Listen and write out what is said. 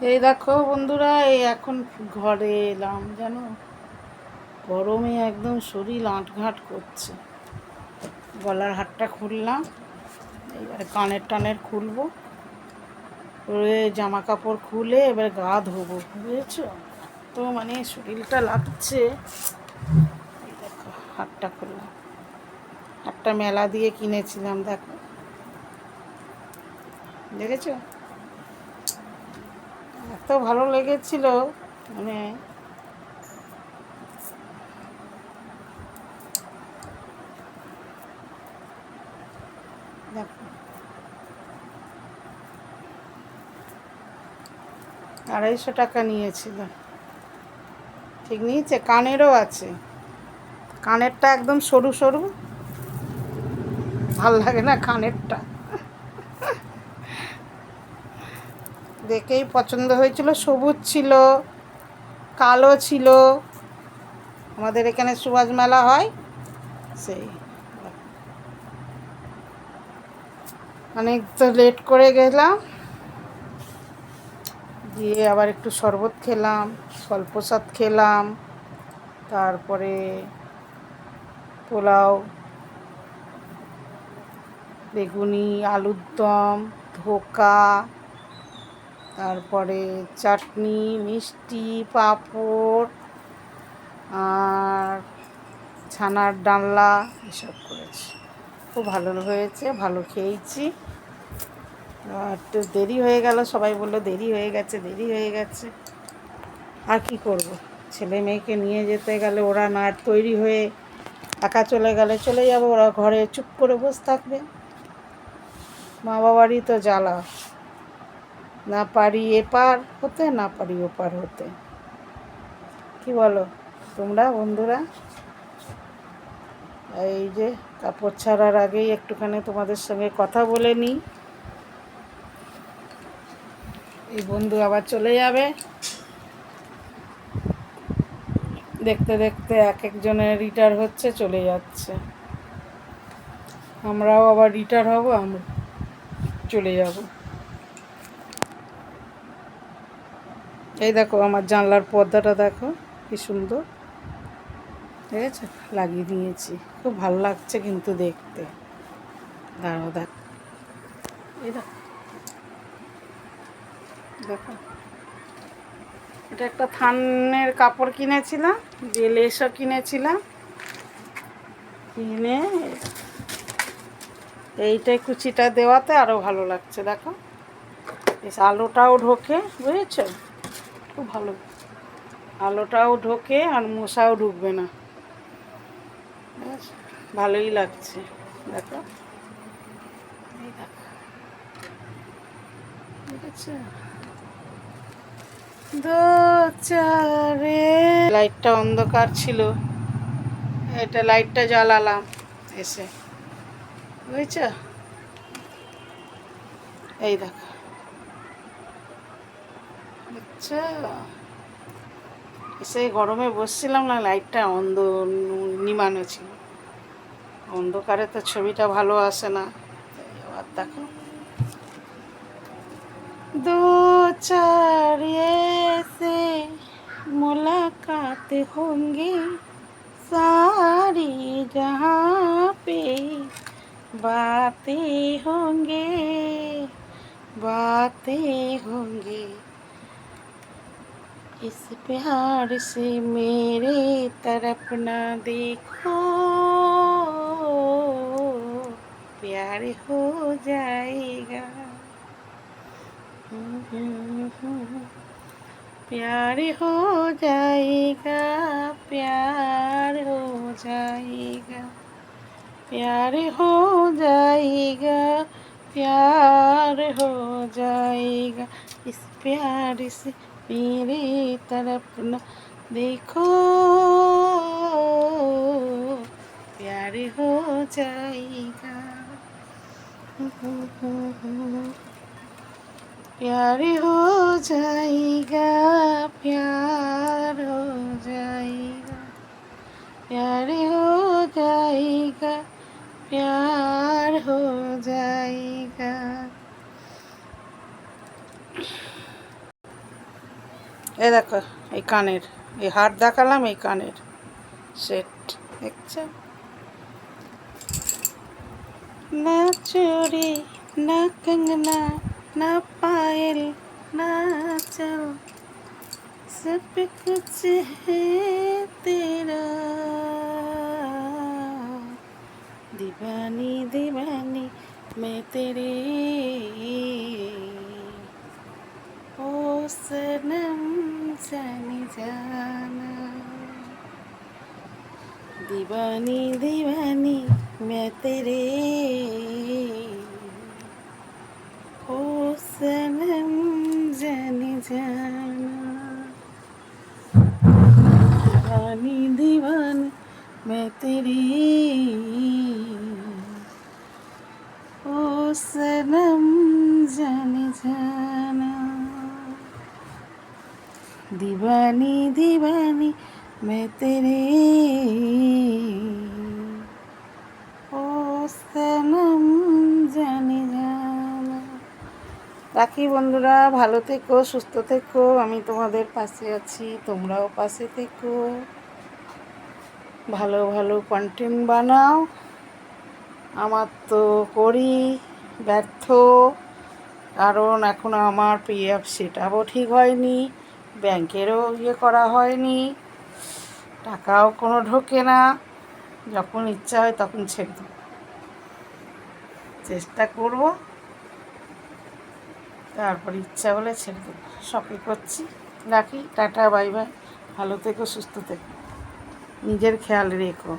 এই দেখো বন্ধুরা, এই এখন ঘরে এলাম জানো। গরমে একদম শরীর আঁটঘাঁট করছে। গলার হারটা খুললাম, এবারে কানের টানের খুলবো, করে জামা কাপড় খুলে এবার গা ধোবো, বুঝেছো? তো মানে শরীরটা লাগছে। এই দেখো হারটা খুললাম, হারটা মেলা দিয়ে কিনেছিলাম, দেখো দেখেছো? এত ভালো লেগেছিল, মানে দেখো 250 টাকা নিয়েছিল। ঠিক নিয়েছে। কানেরও আছে, কানেরটা একদম সরু সরু, ভাল লাগে না কানেরটা, দেখেই পছন্দ হয়েছিল। সবুজ ছিল, কালো ছিল। আমাদের এখানে সুভাষ মেলা হয়, সেই অনেক তো লেট করে গেলাম, দিয়ে আবার একটু শরবত খেলাম, স্বল্পসাদ খেলাম, তারপরে পোলাও, বেগুনি, আলুর দম, ধোকা, তারপরে চাটনি, মিষ্টি, পাঁপড় আর ছানার ডালনা, এসব করেছি। খুব ভালো হয়েছে, ভালো খেয়েছি। একটু দেরি হয়ে গেল, সবাই বললো দেরি হয়ে গেছে, দেরি হয়ে গেছে। আর কি করব, ছেলে মেয়েকে নিয়ে যেতে গেলে ওরা না তৈরি হয়ে একা চলে গেলে চলে যাবো, ওরা ঘরে চুপ করে বসে থাকবে। মা বাবারই তো জ্বালা, না পারি এপার হতে, না পারি ওপার হতে। কি বলো তোমরা বন্ধুরা? এই যে কাপড় ছাড়ার আগেই একটুখানি তোমাদের সঙ্গে কথা বলে নিই। এই বন্ধু আবার চলে যাবে, দেখতে দেখতে এক একজনের রিটায়ার হচ্ছে, চলে যাচ্ছে। আমরাও আবার রিটায়ার হব, আমরা চলে যাব। এই দেখো আমার জানলার পর্দাটা দেখো কি সুন্দর, ঠিক আছে, লাগিয়ে দিয়েছি। খুব ভালো লাগছে কিন্তু দেখতে। দাঁড়াও দেখো, এই দেখো দেখো, এটা একটা থানের কাপড় কিনেছিলাম, যে লেসও কিনেছিলাম, কিনে এইটাই কুচিটা দেওয়াতে আরও ভালো লাগছে। দেখো বেশ আলোটাও ঢোকে, বুঝেছো? খুব ভালো, আলোটাও ঢোকে আর মশাও ঢুকবে না, ভালোই লাগছে। দেখো এই দেখো, ঠিক আছে। দো চারে, লাইটটা অন্ধকার ছিল, এটা লাইটটা জ্বালালাম এসে, বুঝেছ? এই দেখো, আচ্ছা, এসে গরমে বসছিলাম না, লাইটটা নিমানো ছিল, অন্ধকারে তো ছবিটা ভালো আসে না। এবার দেখো, दो चार ऐसे मुलाकात होंगी सारी जहाँ पे बातें होंगे, बातें होंगी, इस प्यार से मेरे तरफ न देखो, प्यार हो जाएगा, प्यार हो जाएगा, प्यार हो जाएगा, प्यार हो जाएगा, प्यार हो जाएगा, इस प्यार से मेरे तरफ न देखो, प्यार हो जाएगा, प्यार हो जाएगा, प्यार हो जाएगा, प्यार हो जाएगा, प्यार हो जाएगा। এ দেখো, এই কানের, এই হার দেখালাম, এই কানের সেট দেখছো না? চুড়ি না, कंगना ना पायल ना चल, सब कुछ है तेरा, दीवानी दीवानी मैं तेरी, ओ सनम जाने जाना, दीवानी दीवानी मैं तेरे, ओ सनम जाने जाना, दीवानी दीवानी मैं तेरी, ओ सनम जाने जाना, दीवानी दीवानी मैं तेरे, ও সনম জানি জানা। রাখি বন্ধুরা, ভালো থেকো, সুস্থ থেকো, আমি তোমাদের পাশে আছি, তোমরাও পাশে থেকো, ভালো ভালো কন্টেন্ট বানাও। আমার তো করি ব্যর্থ, কারণ এখনও আমার পিএফ সেটআপও ঠিক হয়নি, ব্যাংকেরও করা হয়নি, টাকাও কোনো ঢোকে না। যখন ইচ্ছা হয় তখন ছেড়ে দেবো, চেষ্টা করব, তারপর ইচ্ছা হলে ছেড়ে দেবো, শখে করছি। রাখি, টাটা, বাই বাই, ভালো থেকো, সুস্থ থেকো, নিজের খেয়াল রেখো।